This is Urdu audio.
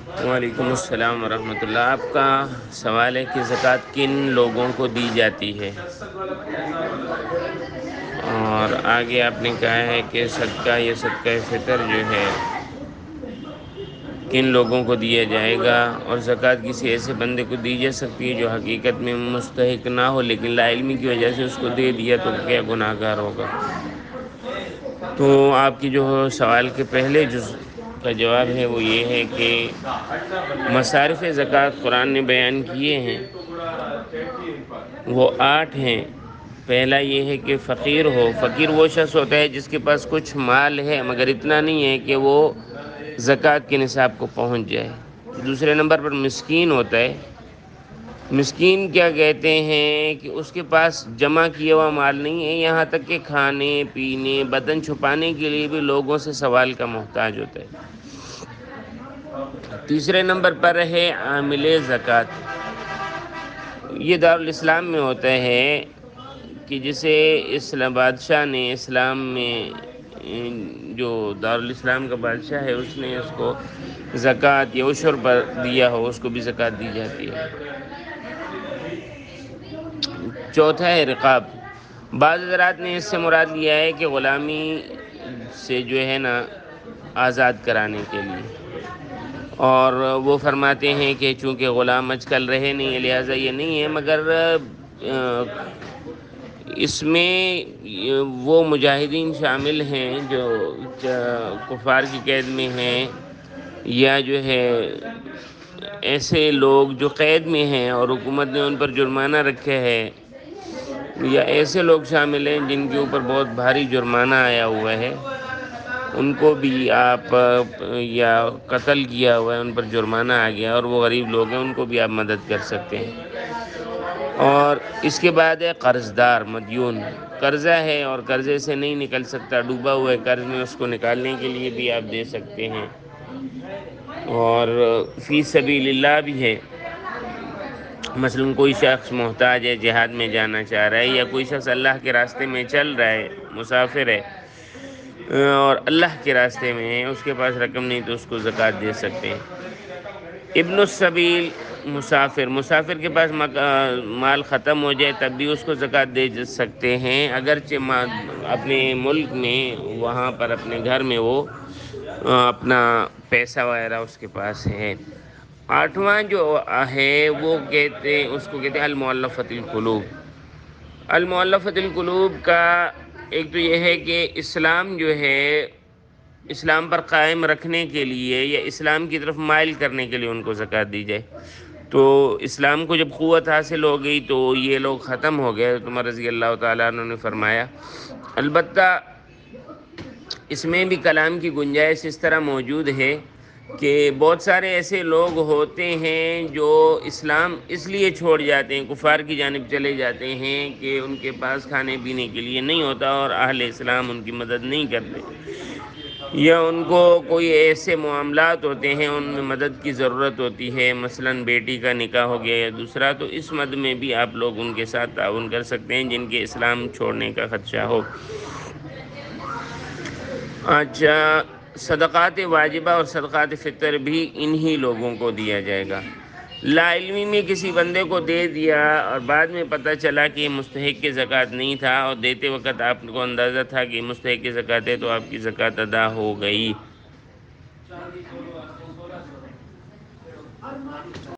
وعلیکم السلام ورحمۃ اللہ۔ آپ کا سوال ہے کہ زکوٰۃ کن لوگوں کو دی جاتی ہے، اور آگے آپ نے کہا ہے کہ صدقہ یا صدقہ فطر جو ہے کن لوگوں کو دیا جائے گا، اور زکوٰۃ کسی ایسے بندے کو دی جا سکتی ہے جو حقیقت میں مستحق نہ ہو لیکن لا علمی کی وجہ سے اس کو دے دیا تو کیا گناہ گار ہوگا۔ تو آپ کی جو سوال کے پہلے جز کا جواب ہے وہ یہ ہے کہ مصارف زکوٰۃ قرآن نے بیان کیے ہیں، وہ 8 ہیں۔ پہلا یہ ہے کہ فقیر ہو۔ فقیر وہ شخص ہوتا ہے جس کے پاس کچھ مال ہے مگر اتنا نہیں ہے کہ وہ زکوٰۃ کے نصاب کو پہنچ جائے۔ دوسرے نمبر پر مسکین ہوتا ہے۔ مسکین کیا کہتے ہیں کہ اس کے پاس جمع کیا ہوا مال نہیں ہے، یہاں تک کہ کھانے پینے بدن چھپانے کے لیے بھی لوگوں سے سوال کا محتاج ہوتا ہے۔ تیسرے نمبر پر ہے عامل زکوٰۃ۔ یہ دارالاسلام میں ہوتا ہے کہ جسے اسلام بادشاہ نے اسلام میں جو دارالاسلام کا بادشاہ ہے اس نے اس کو زکوٰۃ یا عشر پر دیا ہو، اس کو بھی زکوٰۃ دی جاتی ہے۔ چوتھا ہے رقاب۔ بعض حضرات نے اس سے مراد لیا ہے کہ غلامی سے جو ہے نا آزاد کرانے کے لیے، اور وہ فرماتے ہیں کہ چونکہ غلام آج کل رہے نہیں ہے لہٰذا یہ نہیں ہے، مگر اس میں وہ مجاہدین شامل ہیں جو کفار کی قید میں ہیں، یا جو ہے ایسے لوگ جو قید میں ہیں اور حکومت نے ان پر جرمانہ رکھے ہے، یا ایسے لوگ شامل ہیں جن کے اوپر بہت بھاری جرمانہ آیا ہوا ہے، ان کو بھی آپ یا قتل کیا ہوا ہے ان پر جرمانہ آ گیا اور وہ غریب لوگ ہیں، ان کو بھی آپ مدد کر سکتے ہیں۔ اور اس کے بعد ہے قرض دار مدیون۔ قرضہ ہے اور قرضے سے نہیں نکل سکتا، ڈوبا ہوا ہے قرض میں، اس کو نکالنے کے لیے بھی آپ دے سکتے ہیں۔ اور فی سبیل اللہ بھی ہے، مثلاً کوئی شخص محتاج ہے، جہاد میں جانا چاہ رہا ہے، یا کوئی شخص اللہ کے راستے میں چل رہا ہے، مسافر ہے اور اللہ کے راستے میں ہے، اس کے پاس رقم نہیں تو اس کو زکوٰۃ دے سکتے ہیں۔ ابن السبیل مسافر کے پاس مال ختم ہو جائے تب بھی اس کو زکوٰۃ دے سکتے ہیں، اگرچہ اپنے ملک میں وہاں پر اپنے گھر میں وہ اپنا پیسہ وغیرہ اس کے پاس ہے۔ 8واں جو ہے وہ اس کو کہتے ہیں المؤلفۃ القلوب۔ المؤلفۃ القلوب کا ایک تو یہ ہے کہ اسلام جو ہے اسلام پر قائم رکھنے کے لیے یا اسلام کی طرف مائل کرنے کے لیے ان کو زکوٰۃ دی جائے۔ تو اسلام کو جب قوت حاصل ہو گئی تو یہ لوگ ختم ہو گئے، عمر رضی اللہ تعالیٰ عنہ نے فرمایا۔ البتہ اس میں بھی کلام کی گنجائش اس طرح موجود ہے کہ بہت سارے ایسے لوگ ہوتے ہیں جو اسلام اس لیے چھوڑ جاتے ہیں، کفار کی جانب چلے جاتے ہیں کہ ان کے پاس کھانے پینے کے لیے نہیں ہوتا اور اہل اسلام ان کی مدد نہیں کرتے، یا ان کو کوئی ایسے معاملات ہوتے ہیں ان میں مدد کی ضرورت ہوتی ہے، مثلاً بیٹی کا نکاح ہو گیا یا دوسرا، تو اس مد میں بھی آپ لوگ ان کے ساتھ تعاون کر سکتے ہیں جن کے اسلام چھوڑنے کا خدشہ ہو۔ اچھا، صدقات واجبہ اور صدقات فطر بھی انہی لوگوں کو دیا جائے گا۔ لا علمی میں کسی بندے کو دے دیا اور بعد میں پتہ چلا کہ یہ مستحق کی زکوٰۃ نہیں تھا، اور دیتے وقت آپ کو اندازہ تھا کہ مستحق کی زکوٰۃ ہے، تو آپ کی زکوٰۃ ادا ہو گئی۔